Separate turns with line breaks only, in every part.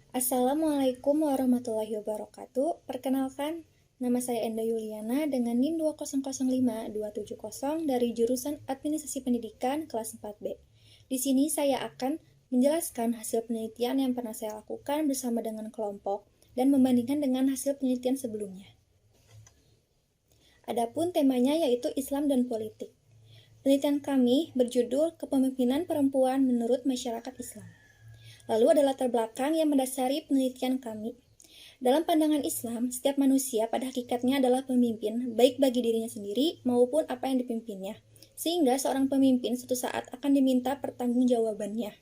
Assalamualaikum warahmatullahi wabarakatuh. Perkenalkan, nama saya Enda Yuliana dengan NIM 2005270 dari jurusan Administrasi Pendidikan kelas 4B. Di sini saya akan menjelaskan hasil penelitian yang pernah saya lakukan bersama dengan kelompok dan membandingkan dengan hasil penelitian sebelumnya. Adapun temanya yaitu Islam dan politik. Penelitian kami berjudul Kepemimpinan Perempuan Menurut Masyarakat Islam. Lalu ada latar belakang yang mendasari penelitian kami. Dalam pandangan Islam, setiap manusia pada hakikatnya adalah pemimpin, baik bagi dirinya sendiri maupun apa yang dipimpinnya. Sehingga seorang pemimpin suatu saat akan diminta pertanggungjawabannya.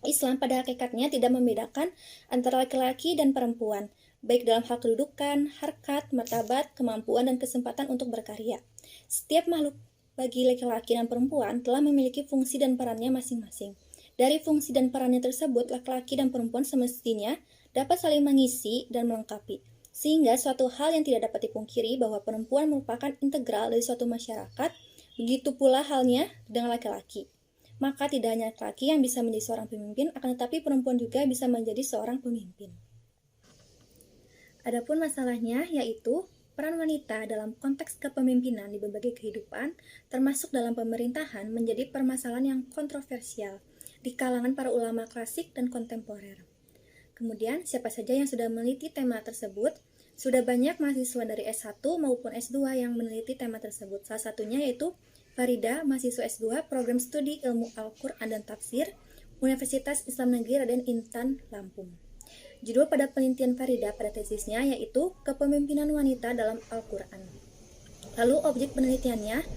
Islam pada hakikatnya tidak membedakan antara laki-laki dan perempuan, baik dalam hal kedudukan, harkat, martabat, kemampuan, dan kesempatan untuk berkarya. Setiap makhluk bagi laki-laki dan perempuan telah memiliki fungsi dan perannya masing-masing. Dari fungsi dan perannya tersebut, laki-laki dan perempuan semestinya dapat saling mengisi dan melengkapi. Sehingga suatu hal yang tidak dapat dipungkiri bahwa perempuan merupakan integral dari suatu masyarakat, begitu pula halnya dengan laki-laki. Maka tidak hanya laki-laki yang bisa menjadi seorang pemimpin, akan tetapi perempuan juga bisa menjadi seorang pemimpin. Adapun masalahnya yaitu peran wanita dalam konteks kepemimpinan di berbagai kehidupan, termasuk dalam pemerintahan, menjadi permasalahan yang kontroversial di kalangan para ulama klasik dan kontemporer. Kemudian, siapa saja yang sudah meneliti tema tersebut? Sudah banyak mahasiswa dari S1 maupun S2 yang meneliti tema tersebut. Salah satunya yaitu Farida, mahasiswa S2, Program Studi Ilmu Al-Quran dan Tafsir, Universitas Islam Negeri Raden Intan, Lampung. Judul pada penelitian Farida pada tesisnya yaitu Kepemimpinan Wanita dalam Al-Quran. Lalu objek penelitiannya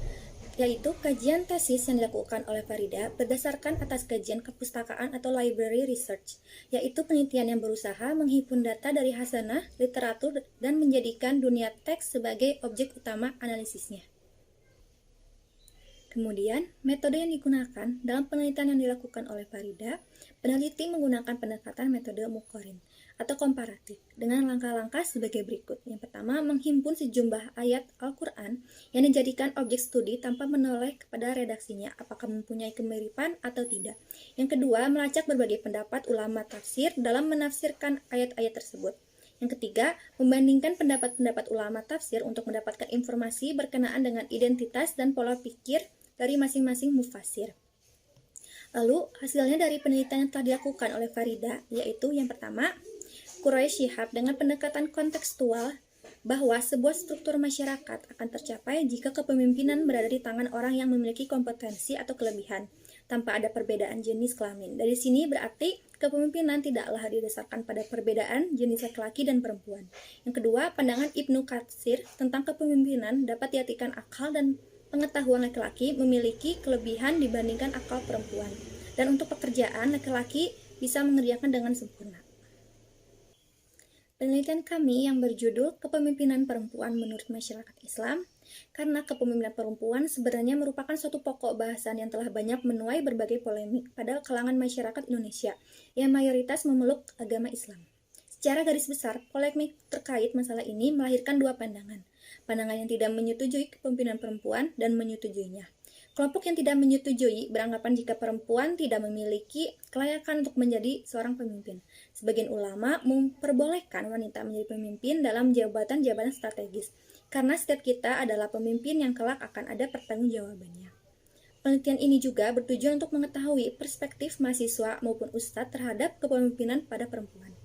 yaitu kajian tesis yang dilakukan oleh Farida berdasarkan atas kajian kepustakaan atau library research, yaitu penelitian yang berusaha menghimpun data dari hasanah, literatur, dan menjadikan dunia teks sebagai objek utama analisisnya. Kemudian, metode yang digunakan dalam penelitian yang dilakukan oleh Farida, peneliti menggunakan pendekatan metode muqarrin atau komparatif dengan langkah-langkah sebagai berikut. Yang pertama, menghimpun sejumlah ayat Al-Quran yang dijadikan objek studi tanpa menoleh kepada redaksinya, apakah mempunyai kemiripan atau tidak. Yang kedua, melacak berbagai pendapat ulama tafsir dalam menafsirkan ayat-ayat tersebut. Yang ketiga, membandingkan pendapat-pendapat ulama tafsir untuk mendapatkan informasi berkenaan dengan identitas dan pola pikir dari masing-masing mufassir. Lalu, hasilnya dari penelitian yang telah dilakukan oleh Farida, yaitu yang pertama, Quraisy Shihab dengan pendekatan kontekstual bahwa sebuah struktur masyarakat akan tercapai jika kepemimpinan berada di tangan orang yang memiliki kompetensi atau kelebihan, tanpa ada perbedaan jenis kelamin. Dari sini berarti kepemimpinan tidaklah didasarkan pada perbedaan jenis laki-laki dan perempuan. Yang kedua, pandangan Ibnu Katsir tentang kepemimpinan dapat diartikan akal dan pengetahuan laki-laki memiliki kelebihan dibandingkan akal perempuan. Dan untuk pekerjaan, laki-laki bisa mengerjakan dengan sempurna. Penelitian kami yang berjudul Kepemimpinan Perempuan Menurut Masyarakat Islam, karena kepemimpinan perempuan sebenarnya merupakan suatu pokok bahasan yang telah banyak menuai berbagai polemik pada kalangan masyarakat Indonesia yang mayoritas memeluk agama Islam. Secara garis besar, polemik terkait masalah ini melahirkan dua pandangan. Pandangan yang tidak menyetujui kepemimpinan perempuan dan menyetujuinya. Kelompok yang tidak menyetujui beranggapan jika perempuan tidak memiliki kelayakan untuk menjadi seorang pemimpin. Sebagian ulama memperbolehkan wanita menjadi pemimpin dalam jabatan-jabatan strategis, karena setiap kita adalah pemimpin yang kelak akan ada pertanggungjawabannya. Penelitian ini juga bertujuan untuk mengetahui perspektif mahasiswa maupun ustadz terhadap kepemimpinan pada perempuan.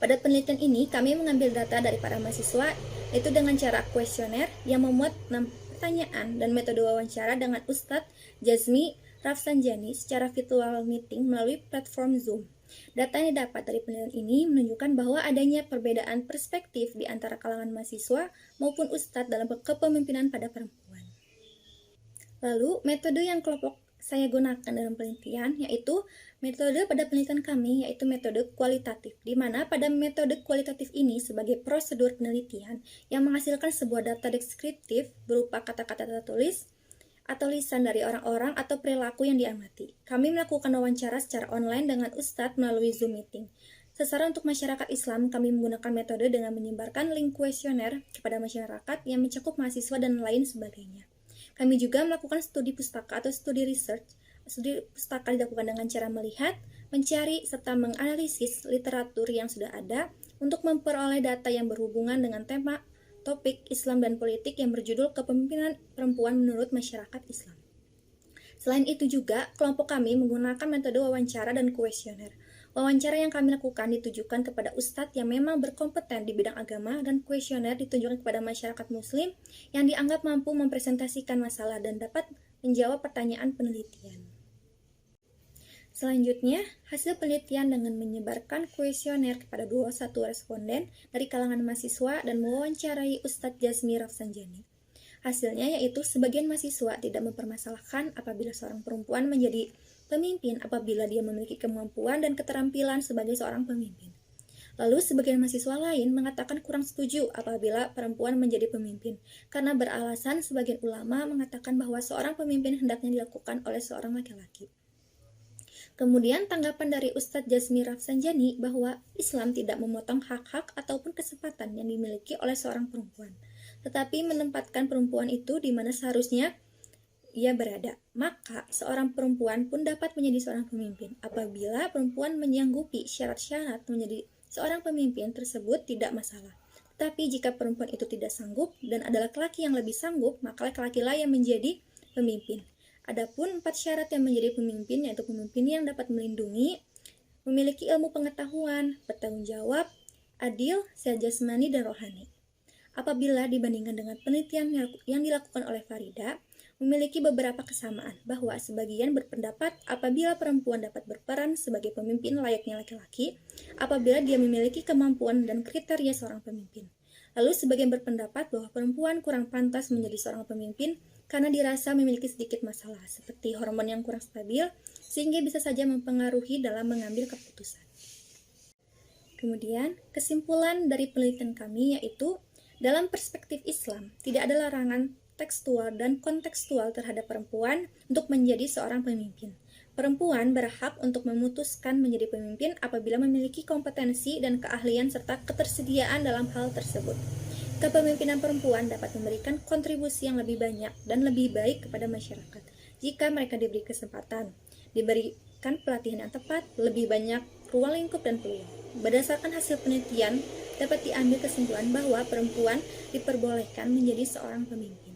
Pada penelitian ini, kami mengambil data dari para mahasiswa, yaitu dengan cara kuesioner yang memuat 6 pertanyaan dan metode wawancara dengan Ustadz Jazmi Rafsanjani secara virtual meeting melalui platform Zoom. Data yang didapat dari penelitian ini menunjukkan bahwa adanya perbedaan perspektif di antara kalangan mahasiswa maupun ustadz dalam kepemimpinan pada perempuan. Lalu, metode yang kelompok saya gunakan dalam penelitian yaitu metode pada penelitian kami yaitu metode kualitatif, di mana pada metode kualitatif ini sebagai prosedur penelitian yang menghasilkan sebuah data deskriptif berupa kata-kata tertulis atau lisan dari orang-orang atau perilaku yang diamati. Kami melakukan wawancara secara online dengan ustadz melalui Zoom meeting. Secara untuk masyarakat Islam, kami menggunakan metode dengan menyebarkan link kuesioner kepada masyarakat yang mencakup mahasiswa dan lain sebagainya. Kami juga melakukan studi pustaka atau studi research Studi pustaka dilakukan dengan cara melihat, mencari, serta menganalisis literatur yang sudah ada untuk memperoleh data yang berhubungan dengan tema topik Islam dan politik yang berjudul Kepemimpinan Perempuan Menurut Masyarakat Islam. Selain itu juga, kelompok kami menggunakan metode wawancara dan kuesioner. Wawancara yang kami lakukan ditujukan kepada ustadz yang memang berkompeten di bidang agama, dan kuesioner ditujukan kepada masyarakat muslim yang dianggap mampu mempresentasikan masalah dan dapat menjawab pertanyaan penelitian. Selanjutnya, hasil penelitian dengan menyebarkan kuesioner kepada 21 responden dari kalangan mahasiswa dan mewawancarai Ustadz Jazmi Rafsanjani. Hasilnya yaitu sebagian mahasiswa tidak mempermasalahkan apabila seorang perempuan menjadi pemimpin apabila dia memiliki kemampuan dan keterampilan sebagai seorang pemimpin. Lalu sebagian mahasiswa lain mengatakan kurang setuju apabila perempuan menjadi pemimpin, karena beralasan sebagian ulama mengatakan bahwa seorang pemimpin hendaknya dilakukan oleh seorang laki-laki. Kemudian tanggapan dari Ustadz Jazmi Rafsanjani bahwa Islam tidak memotong hak-hak ataupun kesempatan yang dimiliki oleh seorang perempuan, tetapi menempatkan perempuan itu di mana seharusnya ia berada. Maka seorang perempuan pun dapat menjadi seorang pemimpin apabila perempuan menyanggupi syarat-syarat menjadi seorang pemimpin tersebut tidak masalah. Tetapi jika perempuan itu tidak sanggup dan ada laki-laki yang lebih sanggup, maka laki-laki lah yang menjadi pemimpin. Adapun 4 syarat yang menjadi pemimpin yaitu pemimpin yang dapat melindungi, memiliki ilmu pengetahuan, bertanggung jawab, adil, sehat jasmani dan rohani. Apabila dibandingkan dengan penelitian yang dilakukan oleh Farida, memiliki beberapa kesamaan, bahwa sebagian berpendapat apabila perempuan dapat berperan sebagai pemimpin layaknya laki-laki, apabila dia memiliki kemampuan dan kriteria seorang pemimpin. Lalu sebagian berpendapat bahwa perempuan kurang pantas menjadi seorang pemimpin karena dirasa memiliki sedikit masalah, seperti hormon yang kurang stabil, sehingga bisa saja mempengaruhi dalam mengambil keputusan. Kemudian, kesimpulan dari penelitian kami yaitu, dalam perspektif Islam, tidak ada larangan tekstual dan kontekstual terhadap perempuan untuk menjadi seorang pemimpin. Perempuan berhak untuk memutuskan menjadi pemimpin apabila memiliki kompetensi dan keahlian serta ketersediaan dalam hal tersebut. Kepemimpinan perempuan dapat memberikan kontribusi yang lebih banyak dan lebih baik kepada masyarakat jika mereka diberi kesempatan, diberikan pelatihan yang tepat, lebih banyak ruang lingkup dan peluang. Berdasarkan hasil penelitian, dapat diambil kesimpulan bahwa perempuan diperbolehkan menjadi seorang pemimpin.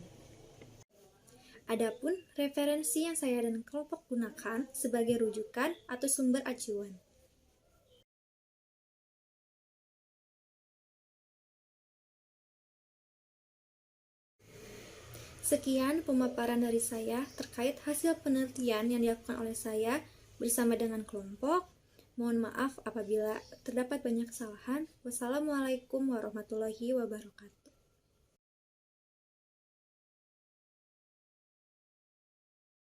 Adapun referensi yang saya dan kelompok gunakan sebagai rujukan atau sumber acuan. Sekian pemaparan dari saya terkait hasil penelitian yang dilakukan oleh saya bersama dengan kelompok. Mohon maaf apabila terdapat banyak kesalahan. Wassalamualaikum warahmatullahi wabarakatuh.